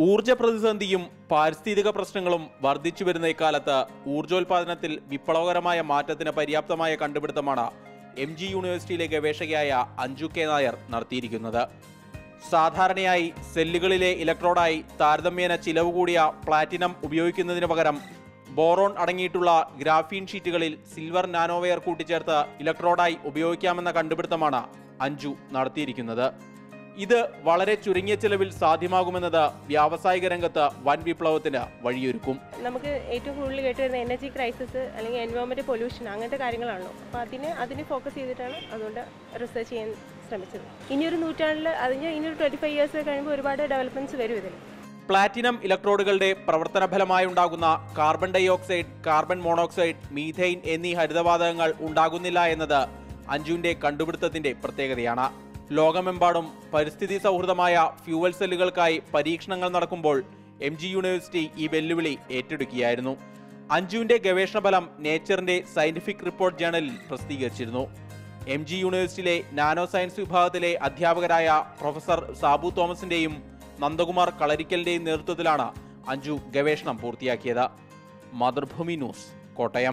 ഊർജ പ്രതിസന്ധിയും പാരിസ്ഥിതിക പ്രശ്നങ്ങളും വർദ്ധിച്ചു വരുന്ന ഇക്കാലത്ത് ഊർജോൽപാദനത്തിൽ വിപ്ലവകരമായ മാറ്റത്തിന് പര്യാപ്തമായ കണ്ടുപിടുത്തമാണ് MG യൂണിവേഴ്സിറ്റിയിലെ ഗവേഷകയായ അഞ്ജു കെ നായർ നടത്തിയിരിക്കുന്നത്. സാധാരണയായി സെല്ലുകളിലെ ഇലക്ട്രോഡായി താരതമ്യേന ചിലവ് കൂടിയ പ്ലാറ്റിനം ഉപയോഗിക്കുന്നതിന് പകരം ബോറോൺ അടങ്ങിയിട്ടുള്ള ഗ്രാഫീൻ ഷീറ്റുകളിൽ സിൽവർ നാനോവെയർ കൂട്ടിച്ചേർത്ത് ഇലക്ട്രോഡായി ഉപയോഗിക്കാമെന്ന കണ്ടുപിടുത്തമാണ് അഞ്ജു നടത്തിയിരിക്കുന്നത്. ഇത് വളരെ ചുരുങ്ങിയ ചെലവിൽ സാധ്യമാകുമെന്നത് വ്യാവസായിക രംഗത്ത് വൻ വിപ്ലവത്തിന് വഴിയൊരുക്കും. നമുക്ക് ഏറ്റവും കൂടുതൽ കേട്ടുവരുന്ന എനർജി ക്രൈസിസ് അല്ലെങ്കിൽ എൻവയോൺമെന്റ് പൊല്യൂഷൻ അങ്ങനത്തെ കാര്യങ്ങളാണല്ലോ. അപ്പോൾ അതിന് ഫോക്കസ് ചെയ്തിട്ടാണ് അതുകൊണ്ട് റിസർച്ച് ചെയ്യാൻ ശ്രമിച്ചത്. ഇനിയൊരു നൂറ്റാണ്ടിൽ ഇനിയൊരു 25 ഇയേഴ്സ് കഴിയുമ്പോൾ ഒരുപാട് ഡെവലപ്മെന്റ്സ് വരും ഇതിൽ. പ്ലാറ്റിനം ഇലക്ട്രോഡുകളുടെ പ്രവർത്തന ഫലമായി ഉണ്ടാകുന്ന carbon dioxide, carbon monoxide, methane എന്നീ ഹരിതവാതകങ്ങൾ ഉണ്ടാകുന്നില്ല എന്നത് അഞ്ജുവിന്റെ കണ്ടുപിടുത്തത്തിന്റെ പ്രത്യേകതയാണ്. ലോകമെമ്പാടും പരിസ്ഥിതി സൗഹൃദമായ ഫ്യൂവൽ സെല്ലുകൾക്കായി പരീക്ഷണങ്ങൾ നടക്കുമ്പോൾ MG യൂണിവേഴ്സിറ്റി ഈ വെല്ലുവിളി ഏറ്റെടുക്കുകയായിരുന്നു. അഞ്ജുവിന്റെ ഗവേഷണ ഫലം നേച്ചറിന്റെ സയന്റിഫിക് റിപ്പോർട്ട് ജേണലിൽ പ്രസിദ്ധീകരിച്ചിരുന്നു. MG യൂണിവേഴ്സിറ്റിയിലെ നാനോ സയൻസ് വിഭാഗത്തിലെ അധ്യാപകരായ പ്രൊഫസർ സാബു തോമസിന്റെയും നന്ദകുമാർ കളരിക്കലിന്റെയും നേതൃത്വത്തിലാണ് അഞ്ജു ഗവേഷണം പൂർത്തിയാക്കിയത്. മാതൃഭൂമി ന്യൂസ്, കോട്ടയം.